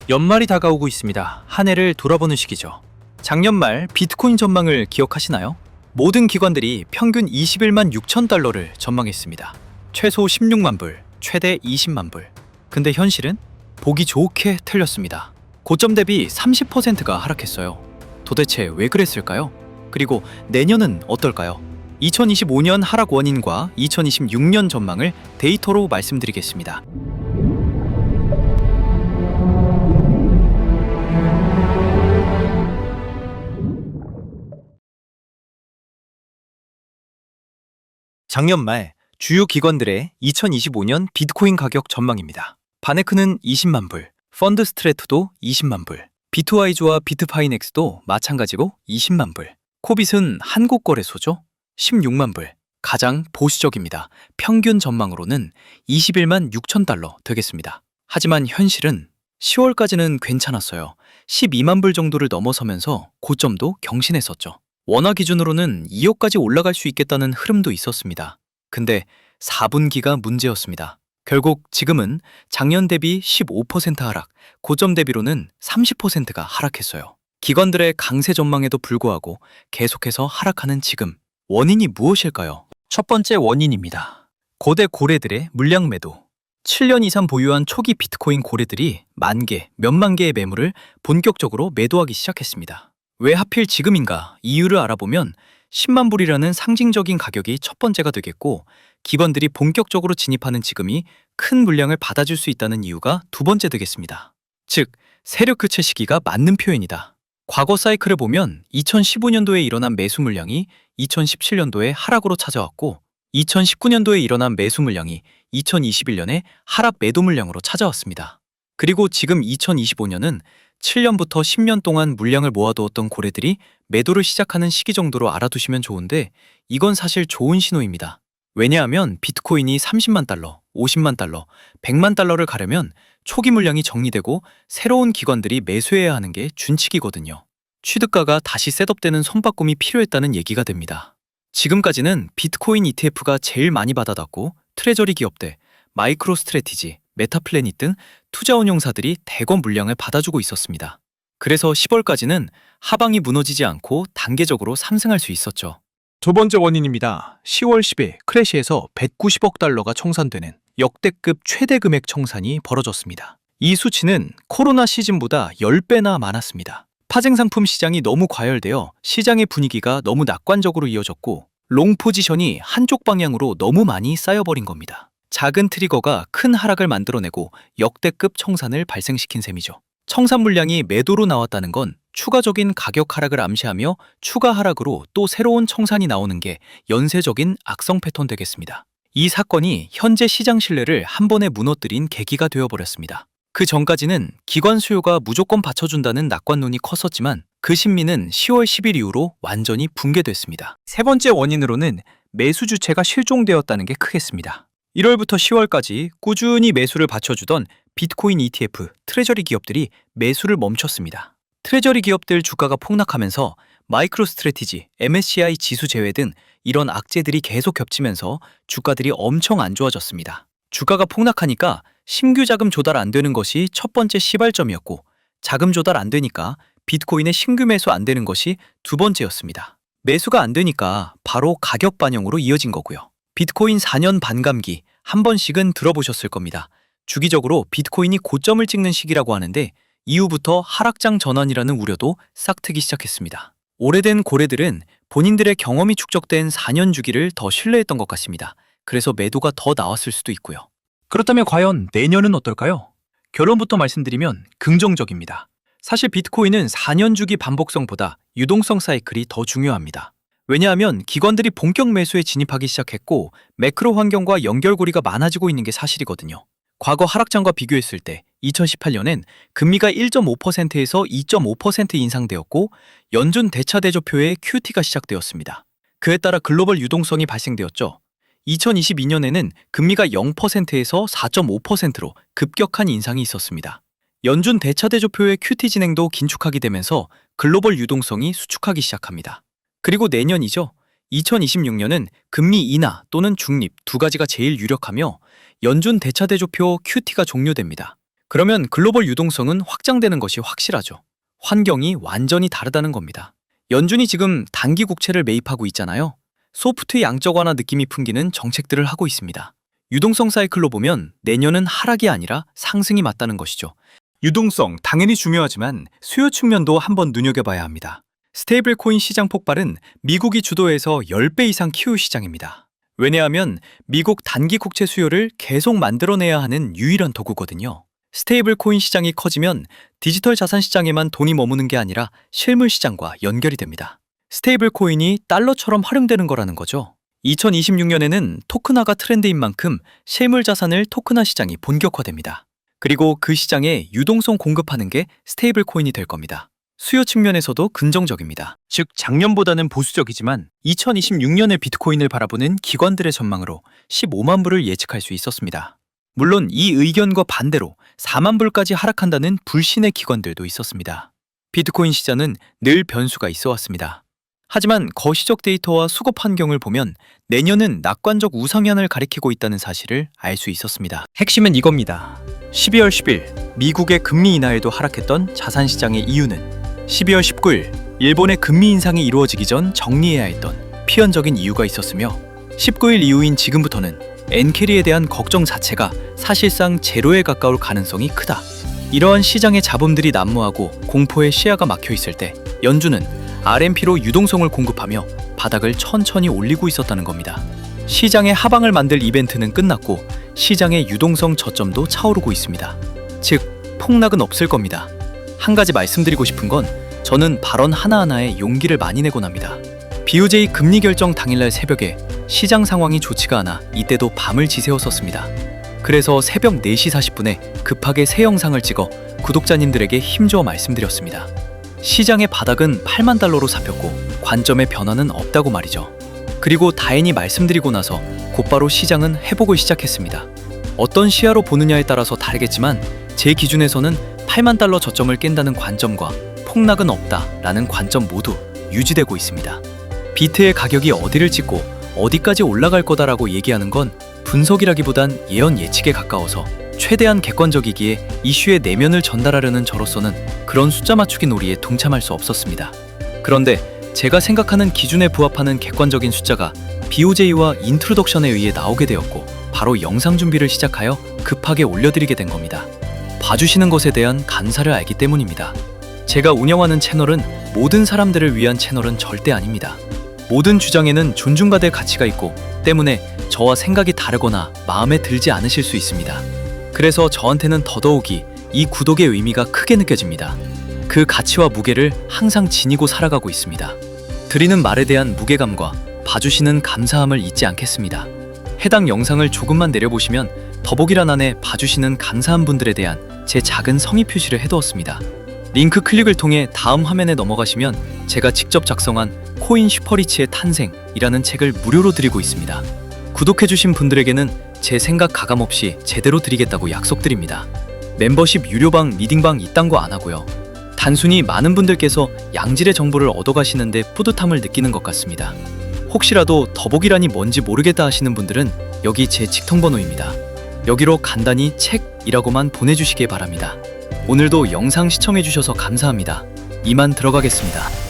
연말이 다가오고 있습니다. 한 해를 돌아보는 시기죠. 작년 말 비트코인 전망을 기억하시나요? 모든 기관들이 평균 21만 6천 달러를 전망했습니다. 최소 16만 불, 최대 20만 불. 근데 현실은 보기 좋게 틀렸습니다. 고점 대비 30%가 하락했어요. 도대체 왜 그랬을까요? 그리고 내년은 어떨까요? 2025년 하락 원인과 2026년 전망을 데이터로 말씀드리겠습니다. 작년 말 주요 기관들의 2025년 비트코인 가격 전망입니다. 바네크는 20만 불, 펀드 스트래트도 20만 불, 비트와이즈와 비트파이넥스도 마찬가지로 20만 불, 코빗은 한국거래소죠? 16만 불. 가장 보수적입니다. 평균 전망으로는 21만 6천 달러 되겠습니다. 하지만 현실은 10월까지는 괜찮았어요. 12만 불 정도를 넘어서면서 고점도 경신했었죠. 원화 기준으로는 2억까지 올라갈 수 있겠다는 흐름도 있었습니다. 근데 4분기가 문제였습니다. 결국 지금은 작년 대비 15% 하락, 고점 대비로는 30%가 하락했어요. 기관들의 강세 전망에도 불구하고 계속해서 하락하는 지금, 원인이 무엇일까요? 첫 번째 원인입니다. 고대 고래들의 물량 매도. 7년 이상 보유한 초기 비트코인 고래들이 만 개, 몇만 개의 매물을 본격적으로 매도하기 시작했습니다. 왜 하필 지금인가 이유를 알아보면 10만 불이라는 상징적인 가격이 첫 번째가 되겠고, 기관들이 본격적으로 진입하는 지금이 큰 물량을 받아줄 수 있다는 이유가 두 번째 되겠습니다. 즉, 세력 교체 시기가 맞는 표현이다. 과거 사이클을 보면 2015년도에 일어난 매수 물량이 2017년도에 하락으로 찾아왔고, 2019년도에 일어난 매수 물량이 2021년에 하락 매도 물량으로 찾아왔습니다. 그리고 지금 2025년은 7년부터 10년 동안 물량을 모아두었던 고래들이 매도를 시작하는 시기 정도로 알아두시면 좋은데, 이건 사실 좋은 신호입니다. 왜냐하면 비트코인이 30만 달러, 50만 달러, 100만 달러를 가려면 초기 물량이 정리되고 새로운 기관들이 매수해야 하는 게 준칙이거든요. 취득가가 다시 셋업되는 손바꿈이 필요했다는 얘기가 됩니다. 지금까지는 비트코인 ETF가 제일 많이 받아놨고, 트레저리 기업들, 마이크로 스트래티지, 메타플래닛 등 투자 운용사들이 대거 물량을 받아주고 있었습니다. 그래서 10월까지는 하방이 무너지지 않고 단계적으로 상승할 수 있었죠. 두 번째 원인입니다. 10월 10일 크래시에서 190억 달러가 청산되는 역대급 최대 금액 청산이 벌어졌습니다. 이 수치는 코로나 시즌보다 10배나 많았습니다. 파생상품 시장이 너무 과열되어 시장의 분위기가 너무 낙관적으로 이어졌고, 롱 포지션이 한쪽 방향으로 너무 많이 쌓여버린 겁니다. 작은 트리거가 큰 하락을 만들어내고 역대급 청산을 발생시킨 셈이죠. 청산 물량이 매도로 나왔다는 건 추가적인 가격 하락을 암시하며 추가 하락으로 또 새로운 청산이 나오는 게 연쇄적인 악성 패턴 되겠습니다. 이 사건이 현재 시장 신뢰를 한 번에 무너뜨린 계기가 되어버렸습니다. 그 전까지는 기관 수요가 무조건 받쳐준다는 낙관론이 컸었지만, 그 심리는 10월 10일 이후로 완전히 붕괴됐습니다. 세 번째 원인으로는 매수 주체가 실종되었다는 게 크겠습니다. 1월부터 10월까지 꾸준히 매수를 받쳐주던 비트코인 ETF, 트레저리 기업들이 매수를 멈췄습니다. 트레저리 기업들 주가가 폭락하면서 마이크로 스트래티지, MSCI 지수 제외 등 이런 악재들이 계속 겹치면서 주가들이 엄청 안 좋아졌습니다. 주가가 폭락하니까 신규 자금 조달 안 되는 것이 첫 번째 시발점이었고, 자금 조달 안 되니까 비트코인의 신규 매수 안 되는 것이 두 번째였습니다. 매수가 안 되니까 바로 가격 반영으로 이어진 거고요. 비트코인 4년 반감기 한 번씩은 들어보셨을 겁니다. 주기적으로 비트코인이 고점을 찍는 시기라고 하는데, 이후부터 하락장 전환이라는 우려도 싹트기 시작했습니다. 오래된 고래들은 본인들의 경험이 축적된 4년 주기를 더 신뢰했던 것 같습니다. 그래서 매도가 더 나왔을 수도 있고요. 그렇다면 과연 내년은 어떨까요? 결론부터 말씀드리면 긍정적입니다. 사실 비트코인은 4년 주기 반복성보다 유동성 사이클이 더 중요합니다. 왜냐하면 기관들이 본격 매수에 진입하기 시작했고, 매크로 환경과 연결고리가 많아지고 있는 게 사실이거든요. 과거 하락장과 비교했을 때 2018년엔 금리가 1.5%에서 2.5% 인상되었고, 연준 대차대조표의 QT가 시작되었습니다. 그에 따라 글로벌 유동성이 발생되었죠. 2022년에는 금리가 0%에서 4.5%로 급격한 인상이 있었습니다. 연준 대차대조표의 QT 진행도 긴축하게 되면서 글로벌 유동성이 수축하기 시작합니다. 그리고 내년이죠. 2026년은 금리 인하 또는 중립 두 가지가 제일 유력하며, 연준 대차대조표 QT가 종료됩니다. 그러면 글로벌 유동성은 확장되는 것이 확실하죠. 환경이 완전히 다르다는 겁니다. 연준이 지금 단기 국채를 매입하고 있잖아요. 소프트 양적 완화 느낌이 풍기는 정책들을 하고 있습니다. 유동성 사이클로 보면 내년은 하락이 아니라 상승이 맞다는 것이죠. 유동성 당연히 중요하지만 수요 측면도 한번 눈여겨봐야 합니다. 스테이블 코인 시장 폭발은 미국이 주도해서 10배 이상 키울 시장입니다. 왜냐하면 미국 단기 국채 수요를 계속 만들어내야 하는 유일한 도구거든요. 스테이블 코인 시장이 커지면 디지털 자산 시장에만 돈이 머무는 게 아니라 실물 시장과 연결이 됩니다. 스테이블 코인이 달러처럼 활용되는 거라는 거죠. 2026년에는 토큰화가 트렌드인 만큼 실물 자산을 토큰화 시장이 본격화됩니다. 그리고 그 시장에 유동성 공급하는 게 스테이블 코인이 될 겁니다. 수요 측면에서도 긍정적입니다. 즉 작년보다는 보수적이지만 2026년의 비트코인을 바라보는 기관들의 전망으로 15만 불을 예측할 수 있었습니다. 물론 이 의견과 반대로 4만 불까지 하락한다는 불신의 기관들도 있었습니다. 비트코인 시장은 늘 변수가 있어 왔습니다. 하지만 거시적 데이터와 수급 환경을 보면 내년은 낙관적 우상향을 가리키고 있다는 사실을 알 수 있었습니다. 핵심은 이겁니다. 12월 10일 미국의 금리 인하에도 하락했던 자산시장의 이유는 12월 19일 일본의 금리 인상이 이루어지기 전 정리해야 했던 필연적인 이유가 있었으며 19일 이후인 지금부터는 엔캐리에 대한 걱정 자체가 사실상 제로에 가까울 가능성이 크다. 이러한 시장의 잡음들이 난무하고 공포의 시야가 막혀 있을 때 연준은 RMP로 유동성을 공급하며 바닥을 천천히 올리고 있었다는 겁니다. 시장의 하방을 만들 이벤트는 끝났고 시장의 유동성 저점도 차오르고 있습니다. 즉, 폭락은 없을 겁니다. 한 가지 말씀드리고 싶은 건 저는 발언 하나하나에 용기를 많이 내곤 합니다. BOJ 금리 결정 당일날 새벽에 시장 상황이 좋지가 않아 이때도 밤을 지새웠었습니다. 그래서 새벽 4시 40분에 급하게 새 영상을 찍어 구독자님들에게 힘주어 말씀드렸습니다. 시장의 바닥은 8만 달러로 잡혔고 관점의 변화는 없다고 말이죠. 그리고 다행히 말씀드리고 나서 곧바로 시장은 회복을 시작했습니다. 어떤 시야로 보느냐에 따라서 다르겠지만 제 기준에서는 8만 달러 저점을 깬다는 관점과 폭락은 없다라는 관점 모두 유지되고 있습니다. 비트의 가격이 어디를 찍고 어디까지 올라갈 거다라고 얘기하는 건 분석이라기보단 예언 예측에 가까워서 최대한 객관적이기에 이슈의 내면을 전달하려는 저로서는 그런 숫자 맞추기 놀이에 동참할 수 없었습니다. 그런데 제가 생각하는 기준에 부합하는 객관적인 숫자가 BOJ와 인트로덕션에 의해 나오게 되었고 바로 영상 준비를 시작하여 급하게 올려드리게 된 겁니다. 봐주시는 것에 대한 감사를 알기 때문입니다. 제가 운영하는 채널은 모든 사람들을 위한 채널은 절대 아닙니다. 모든 주장에는 존중받을 가치가 있고 때문에 저와 생각이 다르거나 마음에 들지 않으실 수 있습니다. 그래서 저한테는 더더욱이 이 구독의 의미가 크게 느껴집니다. 그 가치와 무게를 항상 지니고 살아가고 있습니다. 드리는 말에 대한 무게감과 봐주시는 감사함을 잊지 않겠습니다. 해당 영상을 조금만 내려보시면 더보기란 안에 봐주시는 감사한 분들에 대한 제 작은 성의 표시를 해두었습니다. 링크 클릭을 통해 다음 화면에 넘어가시면 제가 직접 작성한 코인 슈퍼리치의 탄생이라는 책을 무료로 드리고 있습니다. 구독해주신 분들에게는 제 생각 가감없이 제대로 드리겠다고 약속드립니다. 멤버십 유료방, 리딩방 이딴 거 안 하고요. 단순히 많은 분들께서 양질의 정보를 얻어가시는데 뿌듯함을 느끼는 것 같습니다. 혹시라도 더보기란이 뭔지 모르겠다 하시는 분들은 여기 제 직통번호입니다. 여기로 간단히 책이라고만 보내주시길 바랍니다. 오늘도 영상 시청해주셔서 감사합니다. 이만 들어가겠습니다.